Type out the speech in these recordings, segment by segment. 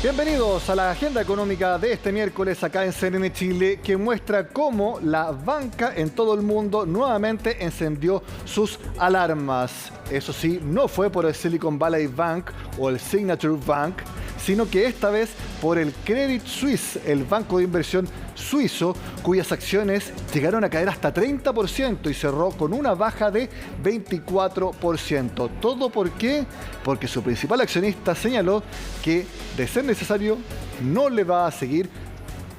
Bienvenidos a la agenda económica de este miércoles acá en CNN Chile, que muestra cómo la banca en todo el mundo nuevamente encendió sus alarmas. Eso sí, no fue por el Silicon Valley Bank o el Signature Bank, sino que esta vez por el Credit Suisse, el banco de inversión suizo, cuyas acciones llegaron a caer hasta 30% y cerró con una baja de 24%. ¿Todo por qué? Porque su principal accionista señaló que, de ser necesario, no le va a seguir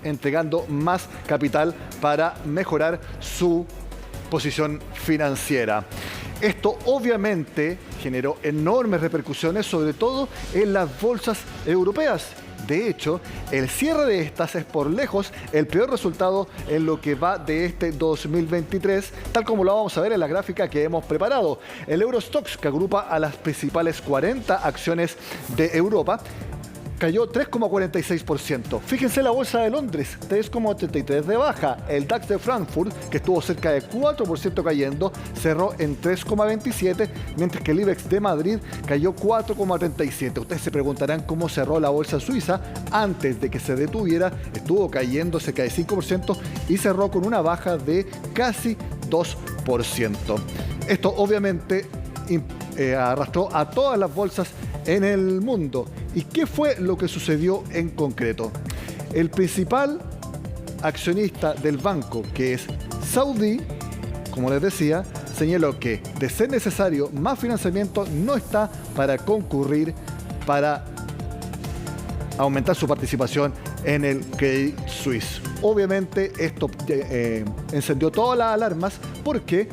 entregando más capital para mejorar su posición financiera. Esto obviamente generó enormes repercusiones, sobre todo en las bolsas europeas. De hecho, el cierre de estas es por lejos el peor resultado en lo que va de este 2023, tal como lo vamos a ver en la gráfica que hemos preparado. El Eurostoxx, que agrupa a las principales 40 acciones de Europa, cayó 3,46%. Fíjense la bolsa de Londres, 3,83% de baja. El DAX de Frankfurt, que estuvo cerca de 4% cayendo, cerró en 3,27%, mientras que el IBEX de Madrid cayó 4,37%. Ustedes se preguntarán cómo cerró la bolsa suiza. Antes de que se detuviera, estuvo cayendo cerca de 5% y cerró con una baja de casi 2%. Esto obviamente arrastró a todas las bolsas en el mundo. ¿Y qué fue lo que sucedió en concreto? El principal accionista del banco, que es Saudi, como les decía, señaló que, de ser necesario, más financiamiento no está para concurrir para aumentar su participación en el Credit Suisse. Obviamente esto encendió todas las alarmas, porque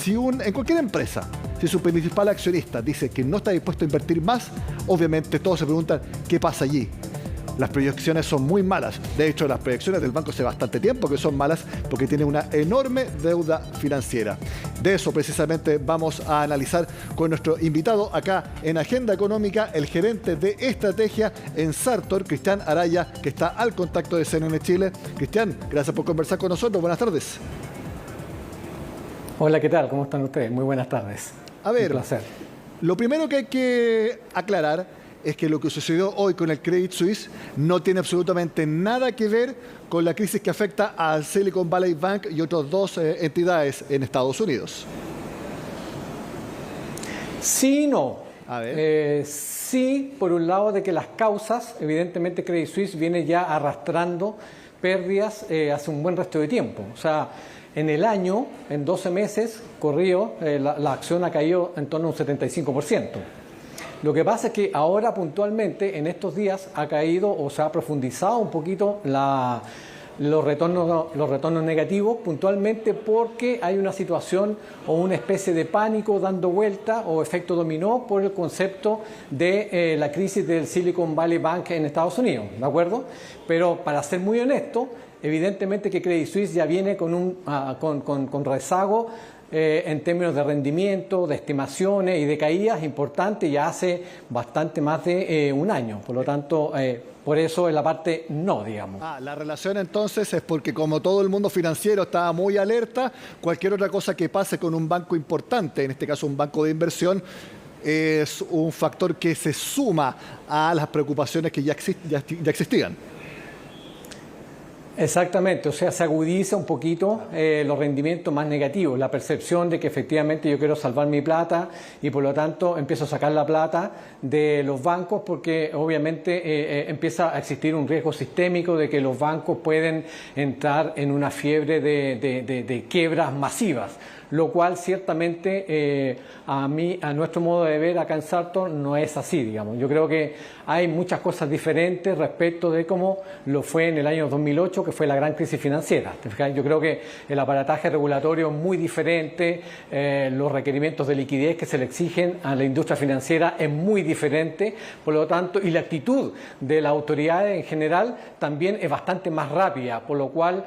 en cualquier empresa, si su principal accionista dice que no está dispuesto a invertir más, obviamente todos se preguntan qué pasa allí. Las proyecciones son muy malas. De hecho, las proyecciones del banco hace bastante tiempo que son malas porque tiene una enorme deuda financiera. De eso precisamente vamos a analizar con nuestro invitado acá en Agenda Económica, el gerente de estrategia en Sartor, Cristian Araya, que está al contacto de CNN Chile. Cristian, gracias por conversar con nosotros. Buenas tardes. Hola, ¿qué tal? ¿Cómo están ustedes? Muy buenas tardes. A ver, un placer. Lo primero que hay que aclarar es que lo que sucedió hoy con el Credit Suisse no tiene absolutamente nada que ver con la crisis que afecta al Silicon Valley Bank y otras dos entidades en Estados Unidos. Sí y no. A ver. Sí, por un lado, de que las causas, evidentemente Credit Suisse viene ya arrastrando pérdidas hace un buen resto de tiempo. O sea, en el año, en 12 meses corrido, la acción ha caído en torno a un 75%. Lo que pasa es que ahora puntualmente, en estos días, ha caído o se ha profundizado un poquito los retornos negativos, puntualmente porque hay una situación o una especie de pánico dando vuelta o efecto dominó por el concepto de la crisis del Silicon Valley Bank en Estados Unidos, ¿de acuerdo? Pero para ser muy honesto, evidentemente que Credit Suisse ya viene con rezago en términos de rendimiento, de estimaciones y de caídas importantes ya hace bastante más de un año. Por lo tanto, por eso en la parte no, digamos. La relación entonces es porque, como todo el mundo financiero estaba muy alerta, cualquier otra cosa que pase con un banco importante, en este caso un banco de inversión, es un factor que se suma a las preocupaciones que ya existían. Exactamente, o sea, se agudiza un poquito los rendimientos más negativos, la percepción de que efectivamente yo quiero salvar mi plata y por lo tanto empiezo a sacar la plata de los bancos porque obviamente empieza a existir un riesgo sistémico de que los bancos pueden entrar en una fiebre de quiebras masivas, lo cual ciertamente a nuestro modo de ver acá en Sartor no es así, digamos. Yo creo que hay muchas cosas diferentes respecto de cómo lo fue en el año 2008, que fue la gran crisis financiera. Yo creo que el aparataje regulatorio es muy diferente, los requerimientos de liquidez que se le exigen a la industria financiera es muy diferente, por lo tanto, y la actitud de las autoridades en general también es bastante más rápida, por lo cual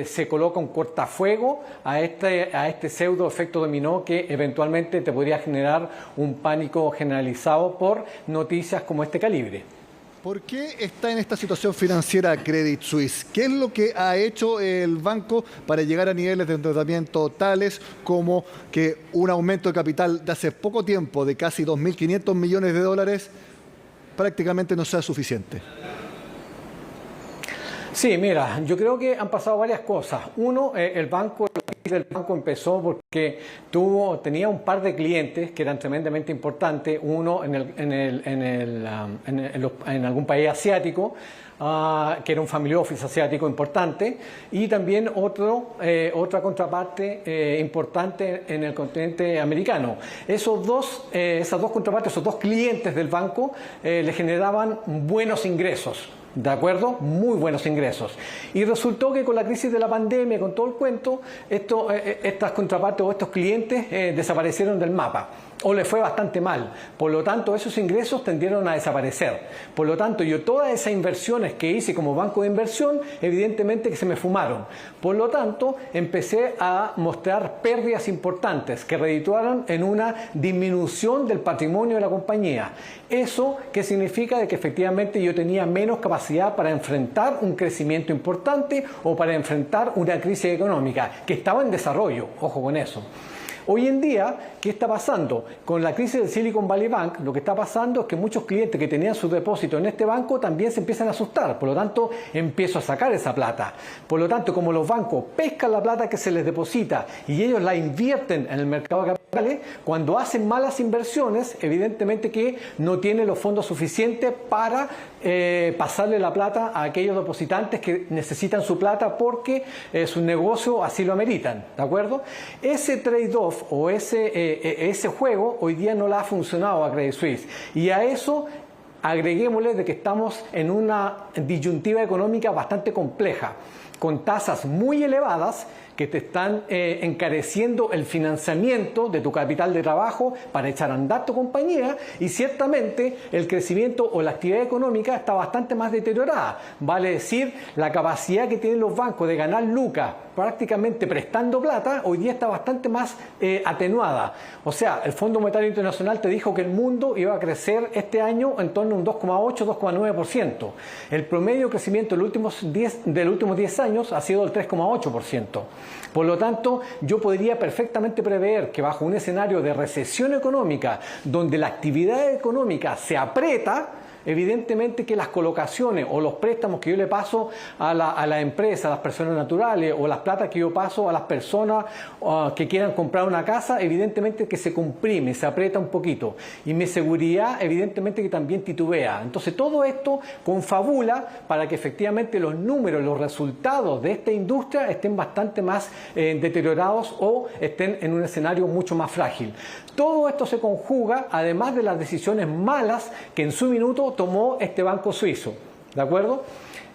se coloca un cortafuego a este pseudo efecto dominó que eventualmente te podría generar un pánico generalizado por noticias como este calibre. ¿Por qué está en esta situación financiera Credit Suisse? ¿Qué es lo que ha hecho el banco para llegar a niveles de endeudamiento tales como que un aumento de capital de hace poco tiempo de casi 2.500 millones de dólares prácticamente no sea suficiente? Sí, mira, yo creo que han pasado varias cosas. Uno, la crisis del banco empezó porque tenía un par de clientes que eran tremendamente importantes. Uno en algún país asiático, que era un family office asiático importante, y también otra contraparte importante en el continente americano. Esas dos contrapartes, esos dos clientes del banco, le generaban buenos ingresos. ¿De acuerdo? Muy buenos ingresos. Y resultó que con la crisis de la pandemia, con todo el cuento, estas contrapartes o estos clientes desaparecieron del mapa. O les fue bastante mal. Por lo tanto, esos ingresos tendieron a desaparecer. Por lo tanto, yo todas esas inversiones que hice como banco de inversión, evidentemente que se me fumaron. Por lo tanto, empecé a mostrar pérdidas importantes que redituaron en una disminución del patrimonio de la compañía. ¿Eso qué significa? De que efectivamente yo tenía menos capacidad para enfrentar un crecimiento importante o para enfrentar una crisis económica que estaba en desarrollo. Ojo con eso. Hoy en día, ¿qué está pasando? Con la crisis del Silicon Valley Bank, lo que está pasando es que muchos clientes que tenían su depósito en este banco también se empiezan a asustar. Por lo tanto, empiezo a sacar esa plata. Por lo tanto, como los bancos pescan la plata que se les deposita y ellos la invierten en el mercado de capitales, cuando hacen malas inversiones, evidentemente que no tienen los fondos suficientes para pasarle la plata a aquellos depositantes que necesitan su plata porque su negocio así lo ameritan. ¿De acuerdo? Ese trade-off o ese juego hoy día no le ha funcionado a Credit Suisse, y a eso agreguémosle de que estamos en una disyuntiva económica bastante compleja, con tasas muy elevadas que te están encareciendo el financiamiento de tu capital de trabajo para echar a andar tu compañía, y ciertamente el crecimiento o la actividad económica está bastante más deteriorada. Vale decir, la capacidad que tienen los bancos de ganar lucas prácticamente prestando plata, hoy día está bastante más atenuada. O sea, el Fondo Monetario Internacional te dijo que el mundo iba a crecer este año en torno a un 2,8-2,9%. El promedio de crecimiento de los últimos 10 años ha sido el 3,8%. Por lo tanto, yo podría perfectamente prever que bajo un escenario de recesión económica, donde la actividad económica se aprieta, evidentemente que las colocaciones o los préstamos que yo le paso a la empresa, a las personas naturales, o las platas que yo paso a las personas que quieran comprar una casa, evidentemente que se comprime, se aprieta un poquito. Y mi seguridad, evidentemente que también titubea. Entonces todo esto confabula para que efectivamente los números, los resultados de esta industria estén bastante más deteriorados o estén en un escenario mucho más frágil. Todo esto se conjuga, además de las decisiones malas que en su minuto tomó este banco suizo, ¿de acuerdo?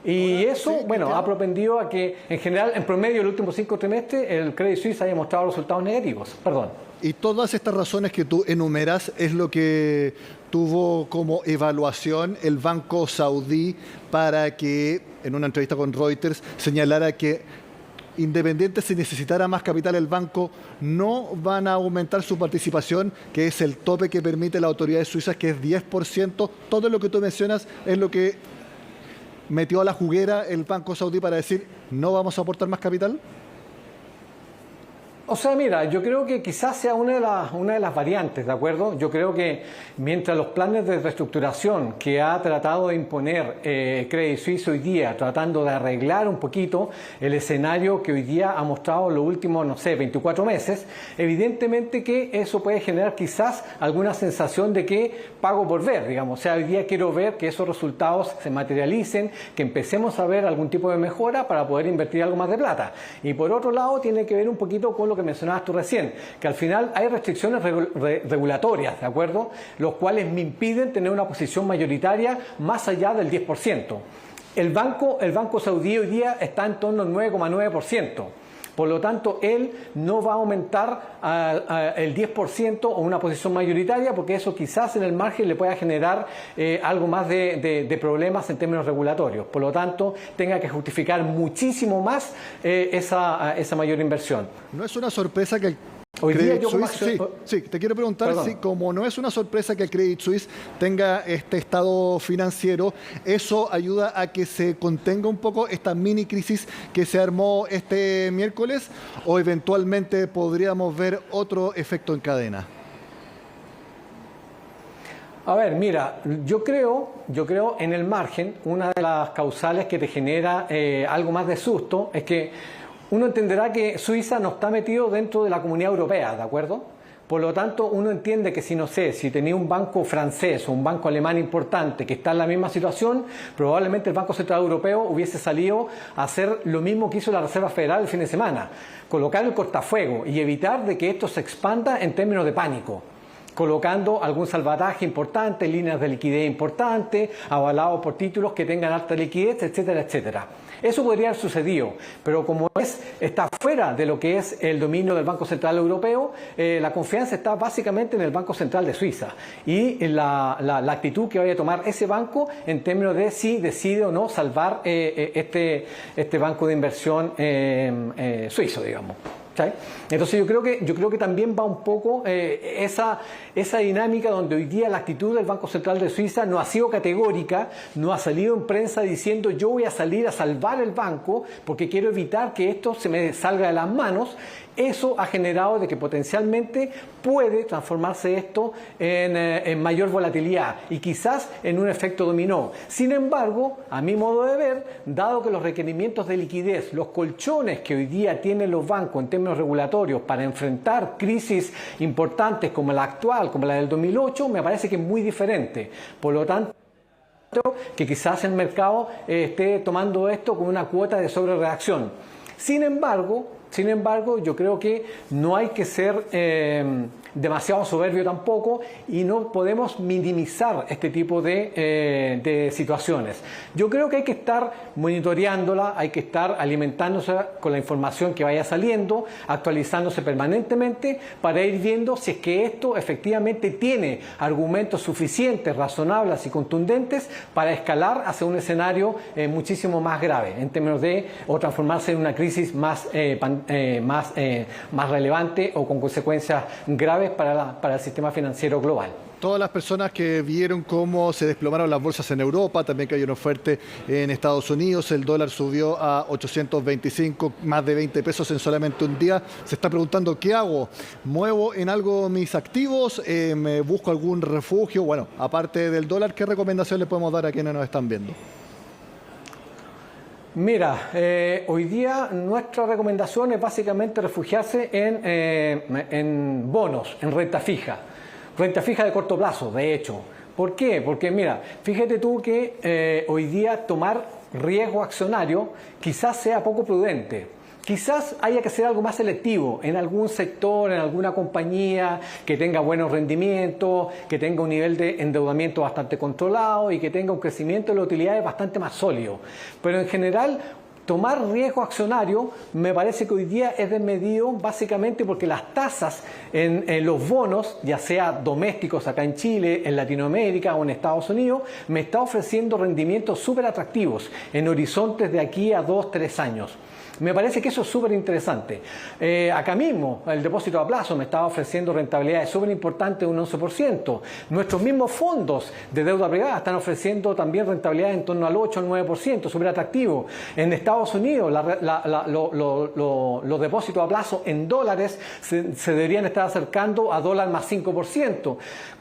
Y eso, sí, bueno, ha propendido a que, en general, en promedio, el último 5 trimestres, el Credit Suisse haya mostrado resultados negativos. Perdón. Y todas estas razones que tú enumeras es lo que tuvo como evaluación el Banco Saudí para que, en una entrevista con Reuters, señalara que independiente si necesitara más capital el banco, no van a aumentar su participación, que es el tope que permite la autoridad suiza, que es 10%. Todo lo que tú mencionas es lo que metió a la juguera el Banco Saudí para decir, ¿no vamos a aportar más capital? O sea, mira, yo creo que quizás sea una de las variantes, ¿de acuerdo? Yo creo que mientras los planes de reestructuración que ha tratado de imponer Credit Suisse hoy día, tratando de arreglar un poquito el escenario que hoy día ha mostrado los últimos, no sé, 24 meses, evidentemente que eso puede generar quizás alguna sensación de que pago por ver, digamos. O sea, hoy día quiero ver que esos resultados se materialicen, que empecemos a ver algún tipo de mejora para poder invertir algo más de plata. Y por otro lado, tiene que ver un poquito con lo que mencionabas tú recién, que al final hay restricciones regulatorias, ¿de acuerdo? Los cuales me impiden tener una posición mayoritaria más allá del 10%. El banco saudí hoy día está en torno al 9,9%. Por lo tanto, él no va a aumentar el 10% o una posición mayoritaria, porque eso quizás en el margen le pueda generar algo más de problemas en términos regulatorios. Por lo tanto, tenga que justificar muchísimo más esa mayor inversión. No es una sorpresa que hoy día yo sí, te quiero preguntar si, como no es una sorpresa que el Credit Suisse tenga este estado financiero, eso ayuda a que se contenga un poco esta mini crisis que se armó este miércoles, o eventualmente podríamos ver otro efecto en cadena. A ver, mira, yo creo en el margen, una de las causales que te genera algo más de susto es que uno entenderá que Suiza no está metido dentro de la Comunidad Europea, ¿de acuerdo? Por lo tanto, uno entiende que si, no sé, si tenía un banco francés o un banco alemán importante que está en la misma situación, probablemente el Banco Central Europeo hubiese salido a hacer lo mismo que hizo la Reserva Federal el fin de semana, colocar el cortafuego y evitar de que esto se expanda en términos de pánico, colocando algún salvataje importante, líneas de liquidez importantes, avalados por títulos que tengan alta liquidez, etcétera, etcétera. Eso podría haber sucedido, pero como está fuera de lo que es el dominio del Banco Central Europeo, la confianza está básicamente en el Banco Central de Suiza y en la actitud que vaya a tomar ese banco en términos de si decide o no salvar este banco de inversión suizo, digamos. ¿Sí? Entonces yo creo que también va un poco esa dinámica donde hoy día la actitud del Banco Central de Suiza no ha sido categórica, no ha salido en prensa diciendo yo voy a salir a salvar el banco porque quiero evitar que esto se me salga de las manos. Eso ha generado de que potencialmente puede transformarse esto en mayor volatilidad y quizás en un efecto dominó. Sin embargo, a mi modo de ver, dado que los requerimientos de liquidez, los colchones que hoy día tienen los bancos en términos regulatorios para enfrentar crisis importantes como la actual, como la del 2008, me parece que es muy diferente. Por lo tanto, que quizás el mercado esté tomando esto con una cuota de sobrereacción. Sin embargo, yo creo que no hay que ser demasiado soberbio tampoco y no podemos minimizar este tipo de situaciones. Yo creo que hay que estar monitoreándola, hay que estar alimentándose con la información que vaya saliendo, actualizándose permanentemente para ir viendo si es que esto efectivamente tiene argumentos suficientes, razonables y contundentes para escalar hacia un escenario muchísimo más grave en términos de o transformarse en una crisis más relevante o con consecuencias graves para el sistema financiero global. Todas las personas que vieron cómo se desplomaron las bolsas en Europa, también que hay un fuerte en Estados Unidos, el dólar subió a 825, más de 20 pesos en solamente un día, se está preguntando ¿qué hago? ¿Muevo en algo mis activos? ¿Me busco algún refugio? Bueno, aparte del dólar, ¿qué recomendación le podemos dar a quienes nos están viendo? Mira, hoy día nuestra recomendación es básicamente refugiarse en bonos, en renta fija de corto plazo, de hecho. ¿Por qué? Porque mira, fíjate tú que hoy día tomar riesgo accionario quizás sea poco prudente. Quizás haya que ser algo más selectivo en algún sector, en alguna compañía que tenga buenos rendimientos, que tenga un nivel de endeudamiento bastante controlado y que tenga un crecimiento de las utilidades bastante más sólido. Pero en general, tomar riesgo accionario me parece que hoy día es desmedido básicamente porque las tasas en los bonos, ya sea domésticos acá en Chile, en Latinoamérica o en Estados Unidos, me está ofreciendo rendimientos súper atractivos en horizontes de aquí a 2-3 años. Me parece que eso es súper interesante. Acá mismo, el depósito a plazo me estaba ofreciendo rentabilidades súper importantes de un 11%. Nuestros mismos fondos de deuda privada están ofreciendo también rentabilidades en torno al 8 al 9%, súper atractivo. En Estados Unidos, los depósitos a plazo en dólares se deberían estar acercando a dólar más 5%.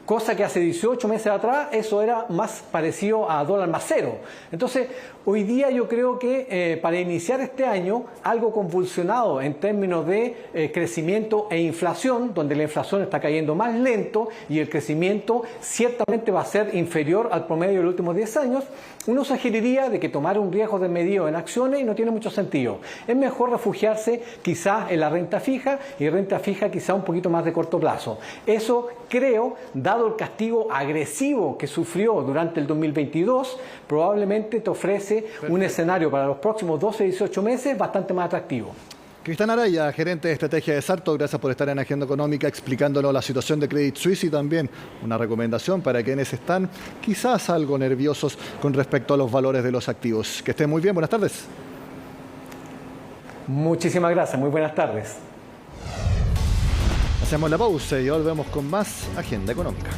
Cosa que hace 18 meses atrás eso era más parecido a dólar más cero. Entonces, hoy día yo creo que para iniciar este año, algo convulsionado en términos de crecimiento e inflación, donde la inflación está cayendo más lento y el crecimiento ciertamente va a ser inferior al promedio de los últimos 10 años, uno sugeriría de que tomar un riesgo desmedido en acciones no tiene mucho sentido. Es mejor refugiarse quizás en la renta fija y renta fija quizás un poquito más de corto plazo. Eso creo, dado el castigo agresivo que sufrió durante el 2022, probablemente te ofrece un escenario para los próximos 12-18 meses bastante más atractivo. Cristian Araya, gerente de estrategia de Sarto, gracias por estar en Agenda Económica explicándonos la situación de Credit Suisse y también una recomendación para quienes están quizás algo nerviosos con respecto a los valores de los activos. Que estén muy bien, buenas tardes. Muchísimas gracias, muy buenas tardes. Hacemos la pausa y volvemos con más Agenda Económica.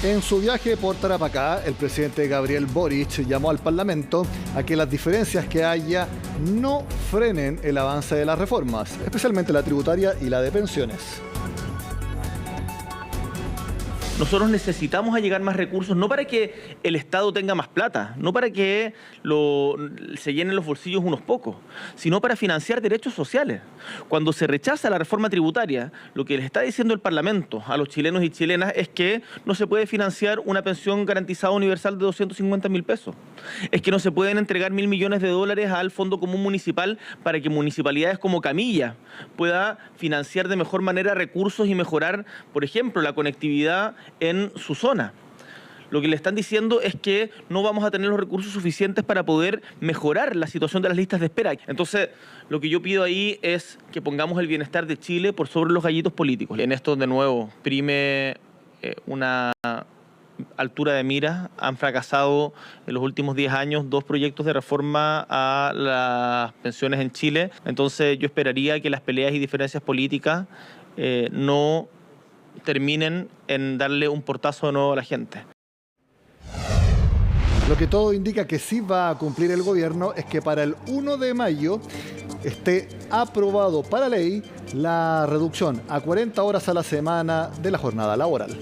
En su viaje por Tarapacá, el presidente Gabriel Boric llamó al Parlamento a que las diferencias que haya no frenen el avance de las reformas, especialmente la tributaria y la de pensiones. Nosotros necesitamos allegar más recursos, no para que el Estado tenga más plata, no para que se llenen los bolsillos unos pocos, sino para financiar derechos sociales. Cuando se rechaza la reforma tributaria, lo que le está diciendo el Parlamento a los chilenos y chilenas es que no se puede financiar una pensión garantizada universal de 250.000 pesos. Es que no se pueden entregar $1.000 millones al Fondo Común Municipal para que municipalidades como Camilla pueda financiar de mejor manera recursos y mejorar, por ejemplo, la conectividad en su zona. Lo que le están diciendo es que no vamos a tener los recursos suficientes para poder mejorar la situación de las listas de espera. Entonces, lo que yo pido ahí es que pongamos el bienestar de Chile por sobre los gallitos políticos. En esto, de nuevo, prime una altura de miras. Han fracasado en los últimos 10 años 2 proyectos de reforma a las pensiones en Chile. Entonces, yo esperaría que las peleas y diferencias políticas no terminen en darle un portazo de nuevo a la gente. Lo que todo indica que sí va a cumplir el gobierno es que para el 1 de mayo esté aprobado para ley la reducción a 40 horas a la semana de la jornada laboral.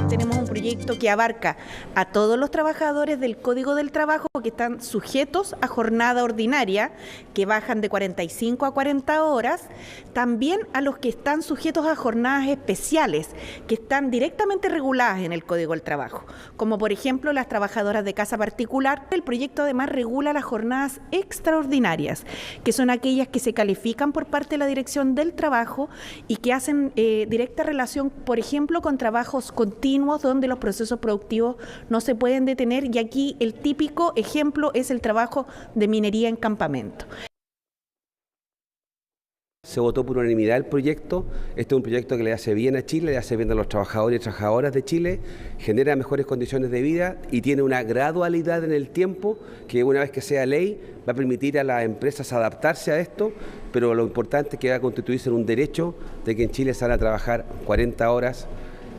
Tenemos un proyecto que abarca a todos los trabajadores del Código del Trabajo que están sujetos a jornada ordinaria, que bajan de 45 a 40 horas, también a los que están sujetos a jornadas especiales, que están directamente reguladas en el Código del Trabajo, como por ejemplo las trabajadoras de casa particular. El proyecto además regula las jornadas extraordinarias, que son aquellas que se califican por parte de la Dirección del Trabajo y que hacen directa relación, por ejemplo, con trabajos continuos donde los procesos productivos no se pueden detener, y aquí el típico ejemplo es el trabajo de minería en campamento. Se votó por unanimidad el proyecto. Este es un proyecto que le hace bien a Chile, le hace bien a los trabajadores y trabajadoras de Chile, genera mejores condiciones de vida y tiene una gradualidad en el tiempo que, una vez que sea ley, va a permitir a las empresas adaptarse a esto, pero lo importante es que va a constituirse en un derecho de que en Chile se van a trabajar 40 horas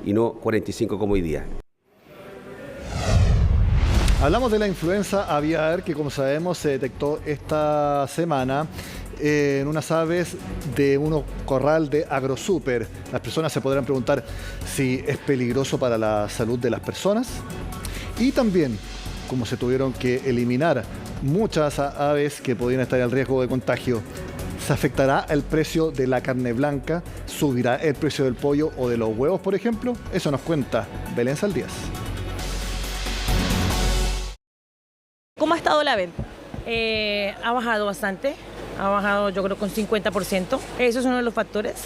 y no 45 como hoy día. Hablamos de la influenza aviar que, como sabemos, se detectó esta semana en unas aves de un corral de AgroSuper. Las personas se podrán preguntar si es peligroso para la salud de las personas. Y también, como se tuvieron que eliminar muchas aves que podían estar en riesgo de contagio, ¿se afectará el precio de la carne blanca? ¿Subirá el precio del pollo o de los huevos, por ejemplo? Eso nos cuenta Belén Saldías. ¿Cómo ha estado la venta? Ha bajado bastante, ha bajado yo creo con 50%. Eso es uno de los factores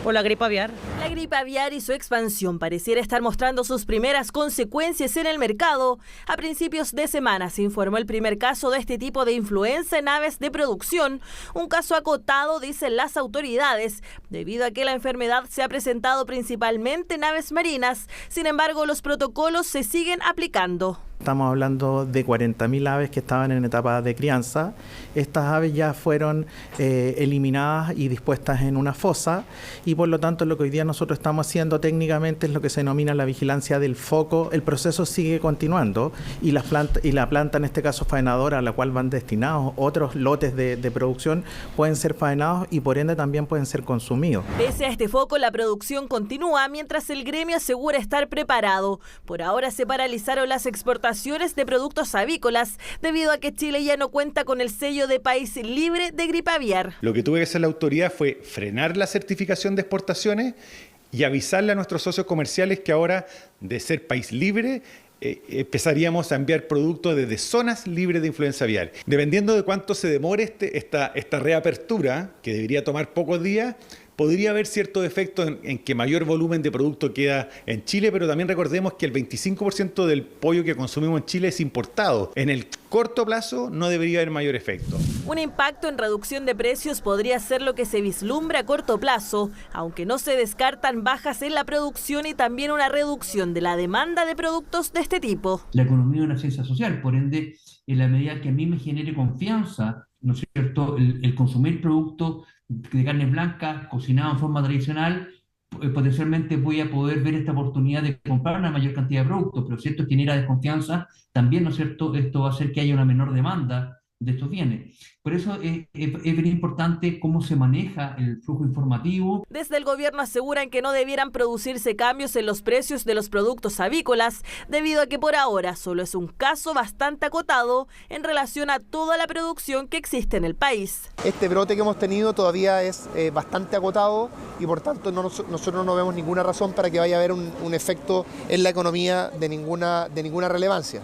por la gripe aviar. La gripe aviar y su expansión pareciera estar mostrando sus primeras consecuencias en el mercado. A principios de semana se informó el primer caso de este tipo de influenza en aves de producción, un caso acotado, dicen las autoridades, debido a que la enfermedad se ha presentado principalmente en aves marinas. Sin embargo, los protocolos se siguen aplicando. Estamos hablando de 40.000 aves que estaban en etapa de crianza. Estas aves ya fueron eliminadas y dispuestas en una fosa, y por lo tanto lo que hoy día nosotros estamos haciendo técnicamente es lo que se denomina la vigilancia del foco. El proceso sigue continuando y la planta, en este caso faenadora, a la cual van destinados otros lotes de producción, pueden ser faenados y por ende también pueden ser consumidos. Pese a este foco, la producción continúa mientras el gremio asegura estar preparado. Por ahora se paralizaron las exportaciones de productos avícolas debido a que Chile ya no cuenta con el sello de país libre de gripe aviar. Lo que tuvo que hacer la autoridad fue frenar la certificación de exportaciones y avisarle a nuestros socios comerciales que ahora, de ser país libre, empezaríamos a enviar productos desde zonas libres de influenza aviar. Dependiendo de cuánto se demore esta reapertura, que debería tomar pocos días, podría haber ciertos efectos en que mayor volumen de producto queda en Chile, pero también recordemos que el 25% del pollo que consumimos en Chile es importado. En el corto plazo no debería haber mayor efecto. Un impacto en reducción de precios podría ser lo que se vislumbra a corto plazo, aunque no se descartan bajas en la producción y también una reducción de la demanda de productos de este tipo. La economía es una ciencia social, por ende, en la medida que a mí me genere confianza, ¿no es cierto?, el consumir productos de carne blanca, cocinado en forma tradicional, potencialmente voy a poder ver esta oportunidad de comprar una mayor cantidad de productos, pero si esto genera desconfianza, también, ¿no es cierto?, esto va a hacer que haya una menor demanda de estos bienes. Por eso es bien importante cómo se maneja el flujo informativo. Desde el gobierno aseguran que no debieran producirse cambios en los precios de los productos avícolas, debido a que por ahora solo es un caso bastante acotado en relación a toda la producción que existe en el país. Este brote que hemos tenido todavía es bastante acotado y por tanto nosotros no vemos ninguna razón para que vaya a haber un efecto en la economía de ninguna relevancia.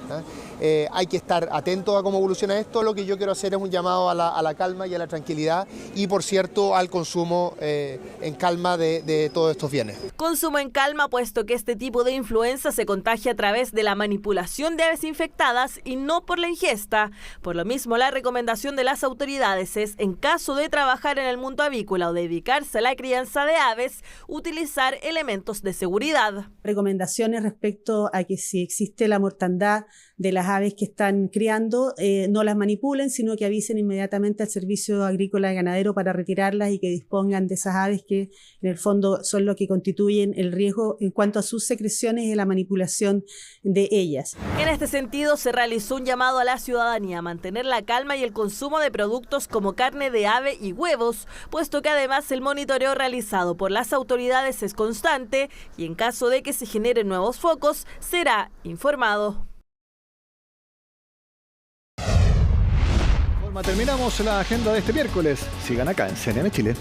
Hay que estar atentos a cómo evoluciona esto. Lo que yo quiero hacer es un llamado a la calma y a la tranquilidad y, por cierto, al consumo en calma de todos estos bienes. Consumo en calma, puesto que este tipo de influenza se contagia a través de la manipulación de aves infectadas y no por la ingesta. Por lo mismo, la recomendación de las autoridades es, en caso de trabajar en el mundo avícola o dedicarse a la crianza de aves, utilizar elementos de seguridad. Recomendaciones respecto a que si existe la mortandad de las aves que están criando, no las manipulen, sino que avisen inmediatamente al Servicio Agrícola y Ganadero para retirarlas y que dispongan de esas aves que en el fondo son lo que constituyen el riesgo en cuanto a sus secreciones y la manipulación de ellas. En este sentido, se realizó un llamado a la ciudadanía a mantener la calma y el consumo de productos como carne de ave y huevos, puesto que además el monitoreo realizado por las autoridades es constante y en caso de que se generen nuevos focos, será informado. Terminamos la agenda de este miércoles. Sigan acá en CNN Chile.